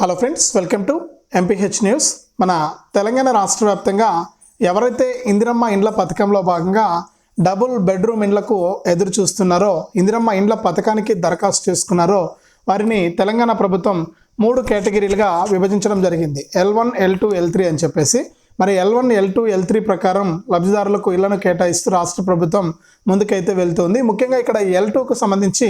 Hello friends, welcome to MPH news. మన తెలంగాణ రాష్ట్ర వ్యాప్తంగా ఎవరైతే ఇందిరమ్మ ఇండ్ల పథకంలో భాగంగా డబుల్ బెడ్రూమ్ ఇండ్లకు ఎదురు చూస్తున్నారో, ఇందిరమ్మ ఇండ్ల పథకానికి దరఖాస్తు చేసుకున్నారో వారిని తెలంగాణ ప్రభుత్వం 3 కేటగిరీలుగా విభజించడం జరిగింది. L1, L2, L3 అని చెప్పేసి. మరి L1, L2, L3 ప్రకారం లబ్ధిదారులకు ఇళ్లను కేటాయిస్తూ రాష్ట్ర ప్రభుత్వం ముందుకైతే వెళ్తుంది. ముఖ్యంగా ఇక్కడ L2కు సంబంధించి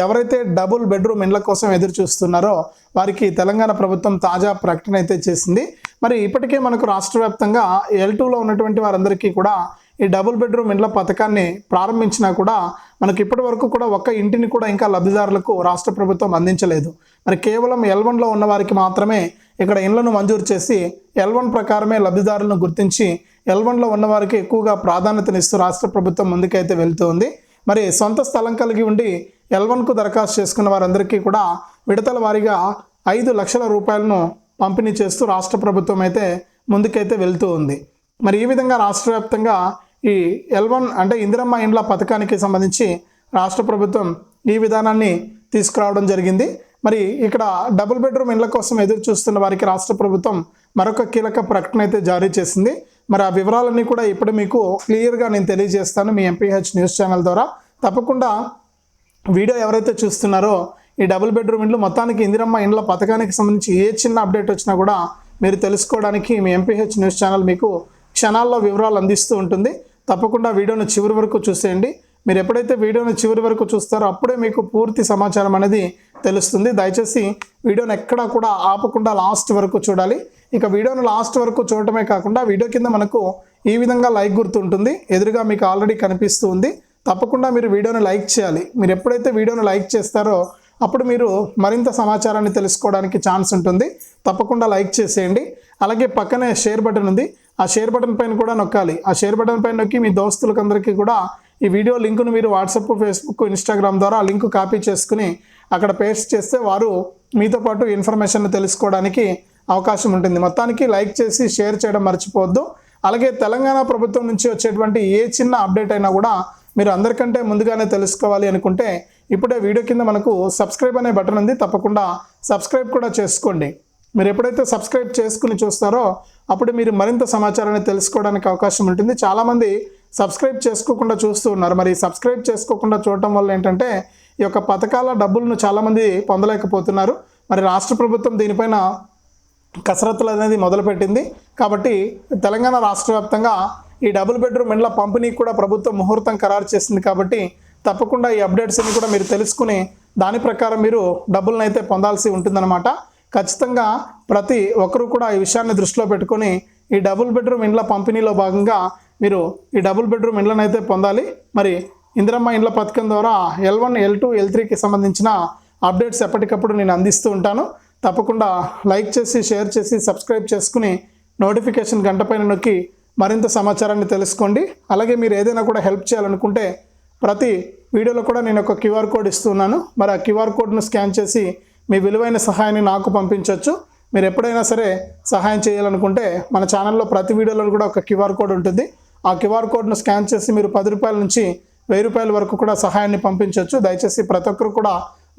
ఎవరైతే డబుల్ బెడ్రూమ్ ఇండ్ల కోసం ఎదురు చూస్తున్నారో వారికి తెలంగాణ ప్రభుత్వం తాజా ప్రకటన అయితే చేసింది. మరి ఇప్పటికే మనకు రాష్ట్ర వ్యాప్తంగా L2లో ఉన్నటువంటి వారందరికీ కూడా ఈ డబుల్ బెడ్రూమ్ ఇండ్ల పథకాన్ని ప్రారంభించినా కూడా మనకి ఇప్పటి వరకు కూడా ఒక్క ఇంటిని కూడా ఇంకా లబ్ధిదారులకు రాష్ట్ర ప్రభుత్వం అందించలేదు. మరి కేవలం L1లో ఉన్న వారికి మాత్రమే ఇక్కడ ఇండ్లను మంజూరు చేసి L1 ప్రకారమే లబ్ధిదారులను గుర్తించి L1లో ఉన్న వారికి ఎక్కువగా ప్రాధాన్యతనిస్తూ రాష్ట్ర ప్రభుత్వం ముందుకైతే వెళ్తుంది. మరి సొంత స్థలం కలిగి ఉండి L1కు దరఖాస్తు చేసుకున్న వారందరికీ కూడా విడతల వారీగా 5 లక్షల రూపాయలను పంపిణీ చేస్తూ రాష్ట్ర ప్రభుత్వం అయితే ముందుకైతే వెళ్తూ ఉంది. మరి ఈ విధంగా రాష్ట్ర వ్యాప్తంగా ఈ L1 అంటే ఇందిరమ్మ ఇండ్ల పథకానికి సంబంధించి రాష్ట్ర ప్రభుత్వం ఈ విధానాన్ని తీసుకురావడం జరిగింది. మరి ఇక్కడ డబుల్ బెడ్రూమ్ ఇండ్ల కోసం ఎదురు చూస్తున్న వారికి రాష్ట్ర ప్రభుత్వం మరొక కీలక ప్రకటన అయితే జారీ చేసింది. మరి ఆ వివరాలన్నీ కూడా ఇప్పుడు మీకు క్లియర్గా నేను తెలియజేస్తాను మీ ఎంపీహెచ్ న్యూస్ ఛానల్ ద్వారా. తప్పకుండా వీడియో ఎవరైతే చూస్తున్నారో ఈ డబుల్ బెడ్రూమ్ ఇండ్లు మొత్తానికి ఇందిరమ్మ ఇండ్ల పథకానికి సంబంధించి ఏ చిన్న అప్డేట్ వచ్చినా కూడా మీరు తెలుసుకోవడానికి మీ ఎంపీహెచ్ న్యూస్ ఛానల్ మీకు క్షణాల్లో వివరాలు అందిస్తూ ఉంటుంది. తప్పకుండా వీడియోను చివరి వరకు చూసేయండి. మీరు ఎప్పుడైతే వీడియోను చివరి వరకు చూస్తారో అప్పుడే మీకు పూర్తి సమాచారం అనేది తెలుస్తుంది. దయచేసి వీడియోను ఎక్కడా కూడా ఆపకుండా లాస్ట్ వరకు చూడాలి. ఇక వీడియోను లాస్ట్ వరకు చూడటమే కాకుండా వీడియో కింద మనకు ఈ విధంగా లైక్ గుర్తు ఉంటుంది, ఎదురుగా మీకు ఆల్రెడీ కనిపిస్తూ ఉంది. తప్పకుండా మీరు వీడియోను లైక్ చేయాలి. మీరు ఎప్పుడైతే వీడియోను లైక్ చేస్తారో అప్పుడు మీరు మరింత సమాచారాన్ని తెలుసుకోవడానికి ఛాన్స్ ఉంటుంది. తప్పకుండా లైక్ చేసేయండి. అలాగే పక్కనే షేర్ బటన్ ఉంది, ఆ షేర్ బటన్ పైన కూడా నొక్కాలి. ఆ షేర్ బటన్ పైన నొక్కి మీ దోస్తులకందరికీ కూడా ఈ వీడియో లింకును మీరు వాట్సాప్, ఫేస్బుక్, ఇన్స్టాగ్రామ్ ద్వారా ఆ లింక్ కాపీ చేసుకుని అక్కడ పేస్ట్ చేస్తే వారు మీతో పాటు ఇన్ఫర్మేషన్ తెలుసుకోవడానికి అవకాశం ఉంటుంది. మొత్తానికి లైక్ చేసి షేర్ చేయడం మర్చిపోవద్దు. అలాగే తెలంగాణ ప్రభుత్వం నుంచి వచ్చేటువంటి ఏ చిన్న అప్డేట్ అయినా కూడా మీరు అందరికంటే ముందుగానే తెలుసుకోవాలి అనుకుంటే ఇప్పుడే వీడియో కింద మనకు సబ్స్క్రైబ్ అనే బటన్ ఉంది, తప్పకుండా సబ్స్క్రైబ్ కూడా చేసుకోండి. మీరు ఎప్పుడైతే సబ్స్క్రైబ్ చేసుకుని చూస్తారో అప్పుడు మీరు మరింత సమాచారాన్ని తెలుసుకోవడానికి అవకాశం ఉంటుంది. చాలామంది సబ్స్క్రైబ్ చేసుకోకుండా చూస్తూ ఉన్నారు. మరి సబ్స్క్రైబ్ చేసుకోకుండా చూడటం వల్ల ఏంటంటే ఈ యొక్క పథకాల డబ్బులను చాలామంది పొందలేకపోతున్నారు. మరి రాష్ట్ర ప్రభుత్వం దీనిపైన కసరత్తులు అనేది మొదలుపెట్టింది. కాబట్టి తెలంగాణ రాష్ట్ర వ్యాప్తంగా ఈ డబుల్ బెడ్రూమ్ ఇండ్ల పంపిణీ కూడా ప్రభుత్వం ముహూర్తం ఖరారు చేసింది. కాబట్టి తప్పకుండా ఈ అప్డేట్స్ అన్ని కూడా మీరు తెలుసుకుని దాని ప్రకారం మీరు డబ్బులను అయితే పొందాల్సి ఉంటుందన్నమాట. ఖచ్చితంగా ప్రతి ఒక్కరూ కూడా ఈ విషయాన్ని దృష్టిలో పెట్టుకొని ఈ డబుల్ బెడ్రూమ్ ఇండ్ల పంపిణీలో భాగంగా మీరు ఈ డబుల్ బెడ్రూమ్ ఇండ్లను అయితే పొందాలి. మరి ఇందిరమ్మ ఇండ్ల పథకం ద్వారా L1, L2, L3కి సంబంధించిన అప్డేట్స్ ఎప్పటికప్పుడు నేను అందిస్తూ ఉంటాను. తప్పకుండా లైక్ చేసి షేర్ చేసి సబ్స్క్రైబ్ చేసుకుని నోటిఫికేషన్ గంట పైన నొక్కి మరింత సమాచారాన్ని తెలుసుకోండి. అలాగే మీరు ఏదైనా కూడా హెల్ప్ చేయాలనుకుంటే ప్రతి వీడియోలో కూడా నేను ఒక QR కోడ్ ఇస్తున్నాను. మరి ఆ QR కోడ్ను స్కాన్ చేసి మీ విలువైన సహాయాన్ని నాకు పంపించవచ్చు. మీరు ఎప్పుడైనా సరే సహాయం చేయాలనుకుంటే మన ఛానల్లో ప్రతి వీడియోలో కూడా ఒక QR కోడ్ ఉంటుంది. ఆ QR కోడ్ను స్కాన్ చేసి మీరు 10 రూపాయల నుంచి 1000 రూపాయల వరకు కూడా సహాయాన్ని పంపించవచ్చు. దయచేసి ప్రతి ఒక్కరు కూడా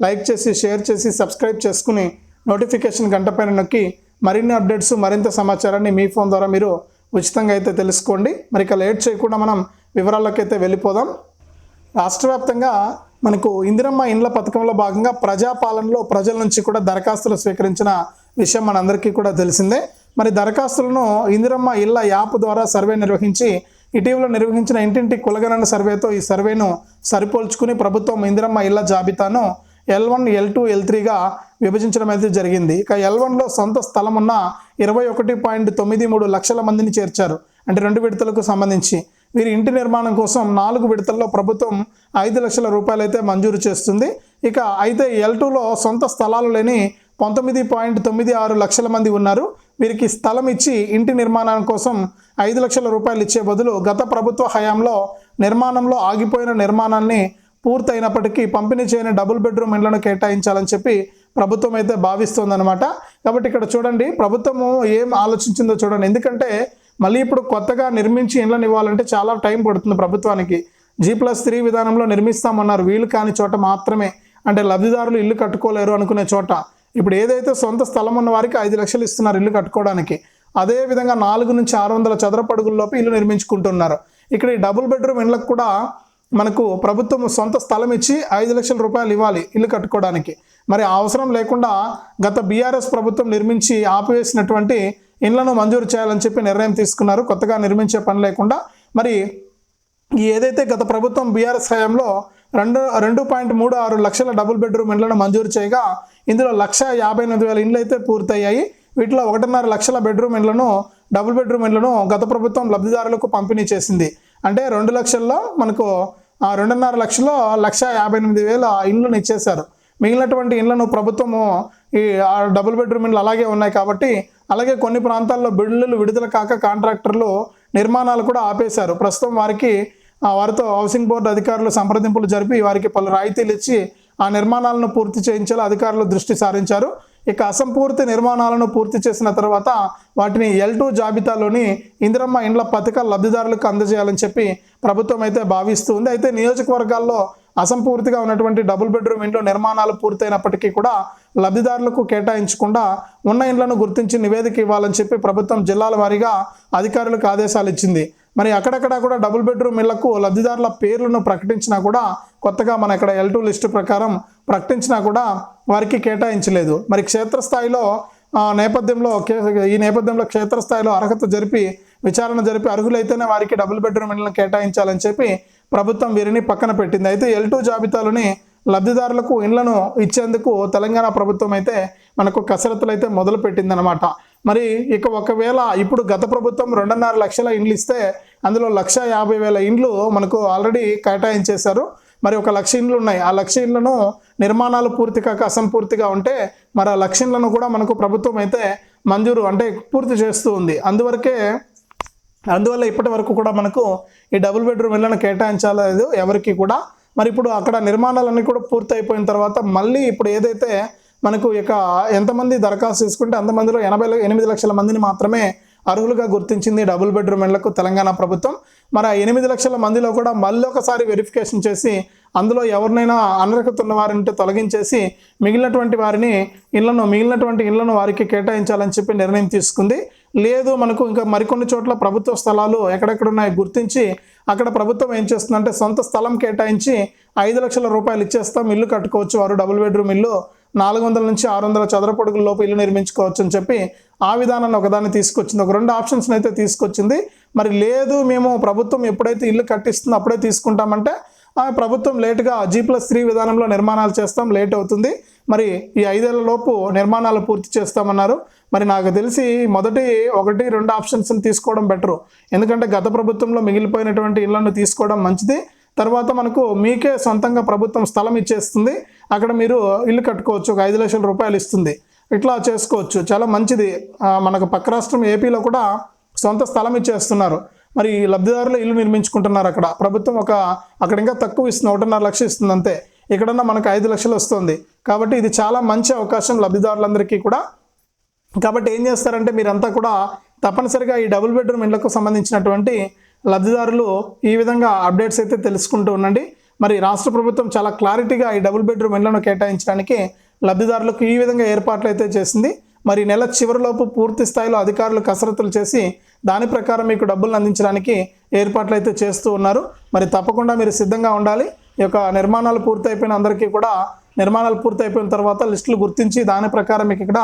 లైక్ చేసి షేర్ చేసి సబ్స్క్రైబ్ చేసుకుని నోటిఫికేషన్ గంట పైన నొక్కి మరిన్ని అప్డేట్స్ మరింత సమాచారాన్ని మీ ఫోన్ ద్వారా మీరు ఉచితంగా అయితే తెలుసుకోండి. మరి ఇక లేట్ చేయకుండా మనం వివరాల్లోకి అయితే వెళ్ళిపోదాం. రాష్ట్ర వ్యాప్తంగా మనకు ఇందిరమ్మ ఇండ్ల పథకంలో భాగంగా ప్రజాపాలనలో ప్రజల నుంచి కూడా దరఖాస్తులు స్వీకరించిన విషయం మనందరికీ కూడా తెలిసిందే. మరి దరఖాస్తులను ఇందిరమ్మ ఇళ్ల యాప్ ద్వారా సర్వే నిర్వహించి ఇటీవల నిర్వహించిన ఇంటింటి కులగణన సర్వేతో ఈ సర్వేను సరిపోల్చుకుని ప్రభుత్వం ఇందిరమ్మ ఇళ్ల జాబితాను L1, L2, L3గా విభజించడం అయితే జరిగింది. ఇక L1లో సొంత స్థలం ఉన్న 21.93 లక్షల మందిని చేర్చారు. అంటే 2 విడతలకు సంబంధించి వీరి ఇంటి నిర్మాణం కోసం 4 విడతల్లో ప్రభుత్వం 5 లక్షల రూపాయలు అయితే మంజూరు చేస్తుంది. ఇక అయితే L2లో సొంత స్థలాలు లేని 19.96 లక్షల మంది ఉన్నారు. వీరికి స్థలం ఇచ్చి ఇంటి నిర్మాణం కోసం 5 లక్షల రూపాయలు ఇచ్చే బదులు గత ప్రభుత్వ హయాంలో నిర్మాణంలో ఆగిపోయిన నిర్మాణాన్ని పూర్తయినప్పటికీ పంపిణీ చేయని డబుల్ బెడ్రూమ్ ఇండ్లను కేటాయించాలని చెప్పి ప్రభుత్వం అయితే భావిస్తోందనమాట. కాబట్టి ఇక్కడ చూడండి ప్రభుత్వము ఏం ఆలోచించిందో చూడండి. ఎందుకంటే మళ్ళీ ఇప్పుడు కొత్తగా నిర్మించి ఇండ్లను ఇవ్వాలంటే చాలా టైం పడుతుంది ప్రభుత్వానికి. G+3 విధానంలో నిర్మిస్తామన్నారు. వీలు కాని చోట మాత్రమే, అంటే లబ్ధిదారులు ఇల్లు కట్టుకోలేరు అనుకునే చోట ఇప్పుడు ఏదైతే సొంత స్థలం ఉన్న వారికి 5 లక్షలు ఇస్తున్నారు ఇల్లు కట్టుకోవడానికి, అదేవిధంగా 4 నుంచి 600 చదరపు అడుగుల్లోపు ఇల్లు నిర్మించుకుంటున్నారు. ఇక్కడ ఈ డబుల్ బెడ్రూమ్ ఇళ్ళకు కూడా మనకు ప్రభుత్వం సొంత స్థలం ఇచ్చి 5 లక్షల రూపాయలు ఇవ్వాలి ఇల్లు కట్టుకోవడానికి. మరి అవసరం లేకుండా గత బీఆర్ఎస్ ప్రభుత్వం నిర్మించి ఆపివేసినటువంటి ఇళ్లను మంజూరు చేయాలని చెప్పి నిర్ణయం తీసుకున్నారు, కొత్తగా నిర్మించే పని లేకుండా. మరి ఏదైతే గత ప్రభుత్వం బీఆర్ఎస్ హయాంలో 2.36 లక్షల డబుల్ బెడ్రూమ్ ఇళ్లను మంజూరు చేయగా ఇందులో 1,58,000 ఇండ్లు అయితే పూర్తయ్యాయి. వీటిలో 1.5 లక్షల బెడ్రూమ్ ఇళ్లను డబుల్ బెడ్రూమ్ ఇళ్లను గత ప్రభుత్వం లబ్ధిదారులకు పంపిణీ చేసింది. అంటే 2 లక్షల్లో మనకు 2.5 లక్షల్లో 1,58,000 ఇళ్లను ఇచ్చేశారు. మిగిలినటువంటి ఇళ్లను ప్రభుత్వము ఈ డబుల్ బెడ్రూమ్ ఇళ్ళు అలాగే ఉన్నాయి కాబట్టి, అలాగే కొన్ని ప్రాంతాల్లో బిల్లులు విడుదల కాక కాంట్రాక్టర్లు నిర్మాణాలు కూడా ఆపేశారు. ప్రస్తుతం వారితో హౌసింగ్ బోర్డు అధికారులు సంప్రదింపులు జరిపి వారికి పలు రాయితీలు ఇచ్చి ఆ నిర్మాణాలను పూర్తి చేయించేలా అధికారులు దృష్టి సారించారు. ఇక అసంపూర్తి నిర్మాణాలను పూర్తి చేసిన తర్వాత వాటిని L2 జాబితాలోని ఇందిరమ్మ ఇండ్ల పథక లబ్ధిదారులకు అందజేయాలని చెప్పి ప్రభుత్వం అయితే భావిస్తుంది. అయితే నియోజకవర్గాల్లో అసంపూర్తిగా ఉన్నటువంటి డబుల్ బెడ్రూమ్ ఇండ్లు నిర్మాణాలు పూర్తయినప్పటికీ కూడా లబ్ధిదారులకు కేటాయించకుండా ఉన్న ఇండ్లను గుర్తించి నివేదిక ఇవ్వాలని చెప్పి ప్రభుత్వం జిల్లాల వారీగా అధికారులకు ఆదేశాలు ఇచ్చింది. మరి అక్కడక్కడ కూడా డబుల్ బెడ్రూమ్ ఇళ్లకు లబ్ధిదారుల పేర్లను ప్రకటించినా కూడా, కొత్తగా మన ఇక్కడ L2 లిస్టు ప్రకారం ప్రకటించినా కూడా వారికి కేటాయించలేదు. మరి క్షేత్రస్థాయిలో ఈ నేపథ్యంలో క్షేత్రస్థాయిలో అర్హత జరిపి విచారణ జరిపి అర్హులైతేనే వారికి డబుల్ బెడ్రూమ్ ఇళ్లను కేటాయించాలని చెప్పి ప్రభుత్వం వీరిని పక్కన పెట్టింది. అయితే L2 జాబితాలోని లబ్ధిదారులకు ఇండ్లను ఇచ్చేందుకు తెలంగాణ ప్రభుత్వం అయితే మనకు కసరత్తులు అయితే మొదలు పెట్టిందనమాట. మరి ఇక ఒకవేళ ఇప్పుడు గత ప్రభుత్వం 2.5 లక్షల ఇండ్లు ఇస్తే అందులో 1,50,000 ఇండ్లు మనకు ఆల్రెడీ కేటాయించేశారు. మరి 1 లక్ష ఇండ్లు ఉన్నాయి. ఆ 1,00,000 ఇండ్లను నిర్మాణాలు పూర్తి కాక అసంపూర్తిగా ఉంటే మరి ఆ 1,00,000 ఇండ్లను కూడా మనకు ప్రభుత్వం అయితే మంజూరు పూర్తి చేస్తూ ఉంది. అందువల్ల ఇప్పటి వరకు కూడా మనకు ఈ డబుల్ బెడ్రూమ్ ఇళ్లను కేటాయించలేదు ఎవరికి కూడా. మరి ఇప్పుడు అక్కడ నిర్మాణాలన్నీ కూడా పూర్తి అయిపోయిన తర్వాత మళ్ళీ ఇప్పుడు ఏదైతే మనకు ఇక ఎంతమంది దరఖాస్తు తీసుకుంటే అంతమందిలో 8 లక్షల మందిని మాత్రమే అర్హులుగా గుర్తించింది డబుల్ బెడ్రూమ్ ఇళ్లకు తెలంగాణ ప్రభుత్వం. మరి ఆ 8 లక్షల మందిలో కూడా మళ్ళీ ఒకసారి వెరిఫికేషన్ చేసి అందులో ఎవరినైనా అనర్హత ఉన్న వారిని తొలగించేసి మిగిలినటువంటి ఇళ్లను వారికి కేటాయించాలని చెప్పి నిర్ణయం తీసుకుంది. లేదు మనకు ఇంకా మరికొన్ని చోట్ల ప్రభుత్వ స్థలాలు ఎక్కడెక్కడ ఉన్నాయో గుర్తించి అక్కడ ప్రభుత్వం ఏం చేస్తుందంటే సొంత స్థలం కేటాయించి 5 లక్షల రూపాయలు ఇచ్చేస్తాం, ఇల్లు కట్టుకోవచ్చు, వారు డబుల్ బెడ్రూమ్ ఇల్లు 400 నుంచి 600 చదరపు అడుగుల లోపు ఇల్లు నిర్మించుకోవచ్చు అని చెప్పి ఆ విధానాన్ని ఒకదాన్ని తీసుకొచ్చింది. ఒక 2 ఆప్షన్స్ని అయితే తీసుకొచ్చింది. మరి లేదు మేము ప్రభుత్వం ఎప్పుడైతే ఇల్లు కట్టిస్తుందో అప్పుడే తీసుకుంటామంటే ప్రభుత్వం లేటుగా G+3 విధానంలో నిర్మాణాలు చేస్తాం, లేట్ అవుతుంది, మరి ఈ 5 ఏళ్ల లోపు నిర్మాణాలు పూర్తి చేస్తామన్నారు. మరి నాకు తెలిసి మొదటి 1-2 ఆప్షన్స్ని తీసుకోవడం బెటరు. ఎందుకంటే గత ప్రభుత్వంలో మిగిలిపోయినటువంటి ఇళ్లను తీసుకోవడం మంచిది. తర్వాత మనకు మీకే సొంతంగా ప్రభుత్వం స్థలం ఇచ్చేస్తుంది, అక్కడ మీరు ఇల్లు కట్టుకోవచ్చు, ఒక 5 లక్షల రూపాయలు ఇస్తుంది, ఇట్లా చేసుకోవచ్చు, చాలా మంచిది. మనకు పక్క రాష్ట్రం ఏపీలో కూడా సొంత స్థలం ఇచ్చేస్తున్నారు, మరి లబ్ధిదారులు ఇల్లు నిర్మించుకుంటున్నారు. అక్కడ ప్రభుత్వం అక్కడ ఇంకా తక్కువ ఇస్తుంది, 1.5 లక్షలు ఇస్తుంది అంతే. ఇక్కడన్నా మనకు 5 లక్షలు వస్తుంది. కాబట్టి ఇది చాలా మంచి అవకాశం లబ్ధిదారులందరికీ కూడా. కాబట్టి ఏం చేస్తారంటే మీరంతా కూడా తప్పనిసరిగా ఈ డబుల్ బెడ్రూమ్ ఇళ్లకు సంబంధించినటువంటి లబ్ధిదారులు ఈ విధంగా అప్డేట్స్ అయితే తెలుసుకుంటూ ఉండండి. మరి రాష్ట్ర ప్రభుత్వం చాలా క్లారిటీగా ఈ డబుల్ బెడ్రూమ్ ఇళ్లను కేటాయించడానికి లబ్ధిదారులకు ఈ విధంగా ఏర్పాట్లు అయితే చేసింది. మరి నెల చివరిలోపు పూర్తి స్థాయిలో అధికారులు కసరత్తులు చేసి దాని ప్రకారం మీకు డబ్బులను అందించడానికి ఏర్పాట్లు అయితే చేస్తూ ఉన్నారు. మరి తప్పకుండా మీరు సిద్ధంగా ఉండాలి. ఈ యొక్క నిర్మాణాలు పూర్తయిపోయిన అందరికీ కూడా నిర్మాణాలు పూర్తయిపోయిన తర్వాత లిస్టులు గుర్తించి దాని ప్రకారం మీకు ఇక్కడ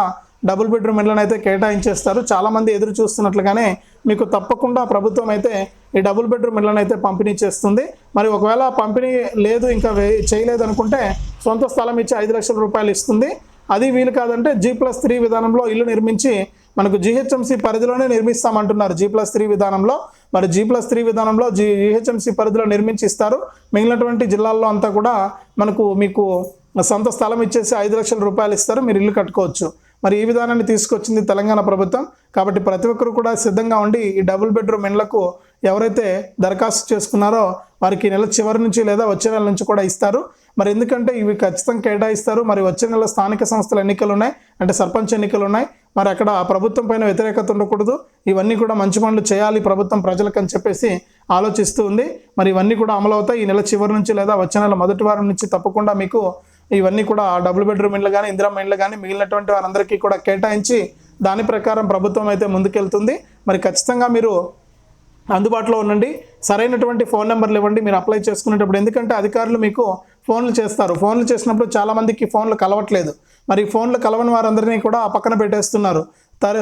డబుల్ బెడ్రూమ్ ఇళ్లను అయితే కేటాయించేస్తారు. చాలామంది ఎదురు చూస్తున్నట్లుగానే మీకు తప్పకుండా ప్రభుత్వం అయితే ఈ డబుల్ బెడ్రూమ్ ఇళ్లను అయితే పంపిణీ చేస్తుంది. మరి ఒకవేళ పంపిణీ లేదు, ఇంకా చేయలేదు అనుకుంటే సొంత స్థలం ఇచ్చి 5 లక్షల రూపాయలు ఇస్తుంది. అది వీలు కాదంటే G+3 విధానంలో ఇల్లు నిర్మించి మనకు GHMC పరిధిలోనే నిర్మిస్తామంటున్నారు. G+3 విధానంలో మరి G+3 విధానంలో GHMC పరిధిలో నిర్మించి ఇస్తారు. మిగిలినటువంటి జిల్లాల్లో అంతా కూడా మీకు సొంత స్థలం ఇచ్చేసి 5 లక్షల రూపాయలు ఇస్తారు, మీరు ఇల్లు కట్టుకోవచ్చు. మరి ఈ విధానాన్ని తీసుకొచ్చింది తెలంగాణ ప్రభుత్వం. కాబట్టి ప్రతి ఒక్కరు కూడా సిద్ధంగా ఉండి ఈ డబుల్ బెడ్రూమ్ ఇండ్లకు ఎవరైతే దరఖాస్తు చేసుకున్నారో వారికి నెల చివరి నుంచి లేదా వచ్చే నెల నుంచి కూడా ఇస్తారు. మరి ఎందుకంటే ఇవి ఖచ్చితంగా కేటాయిస్తారు. మరి వచ్చే నెల స్థానిక సంస్థల ఎన్నికలు ఉన్నాయి, అంటే సర్పంచ్ ఎన్నికలు ఉన్నాయి. మరి అక్కడ ప్రభుత్వం పైన వ్యతిరేకత ఉండకూడదు, ఇవన్నీ కూడా మంచి పనులు చేయాలి ప్రభుత్వం ప్రజలకు అని చెప్పేసి ఆలోచిస్తూ ఉంది. మరి ఇవన్నీ కూడా అమలు అవుతాయి ఈ నెల చివరి నుంచి లేదా వచ్చే నెల మొదటి వారం నుంచి తప్పకుండా మీకు ఇవన్నీ కూడా డబుల్ బెడ్రూమ్ ఇండ్లు కానీ ఇందిరమ్మ ఇండ్లు కానీ మిగిలినటువంటి వారందరికీ కూడా కేటాయించి దాని ప్రకారం ప్రభుత్వం అయితే ముందుకెళ్తుంది. మరి ఖచ్చితంగా మీరు అందుబాటులో ఉండండి. సరైనటువంటి ఫోన్ నెంబర్లు ఇవ్వండి మీరు అప్లై చేసుకునేటప్పుడు. ఎందుకంటే అధికారులు మీకు ఫోన్లు చేస్తారు. ఫోన్లు చేసినప్పుడు చాలామందికి ఫోన్లు కలవట్లేదు. మరి ఫోన్లు కలవని వారందరినీ కూడా పక్కన పెట్టేస్తున్నారు.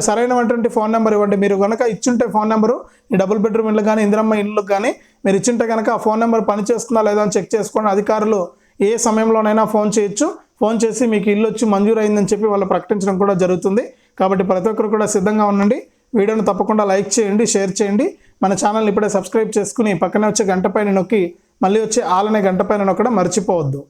సరైనటువంటి ఫోన్ నెంబర్ ఇవ్వండి. మీరు కనుక ఇచ్చుంటే ఫోన్ నెంబరు ఈ డబుల్ బెడ్రూమ్ ఇల్లు కానీ ఇందిరమ్మ ఇళ్ళకి కానీ మీరు ఇచ్చుంటే కనుక ఆ ఫోన్ నెంబర్ పనిచేస్తుందా లేదా అని చెక్ చేసుకోండి. అధికారులు ఏ సమయంలోనైనా ఫోన్ చేయొచ్చు. ఫోన్ చేసి మీకు ఇల్లు వచ్చి మంజూరు అయిందని చెప్పి వాళ్ళు ప్రకటించడం కూడా జరుగుతుంది. కాబట్టి ప్రతి ఒక్కరు కూడా సిద్ధంగా ఉండండి. వీడియోను తప్పకుండా లైక్ చేయండి, షేర్ చేయండి. మన ఛానల్ని ఇప్పుడే సబ్స్క్రైబ్ చేసుకుని పక్కనే వచ్చే గంట పైన నొక్కి మళ్ళీ వచ్చే ఆల్ అనే గంట పైన నొక్కడం మర్చిపోవద్దు.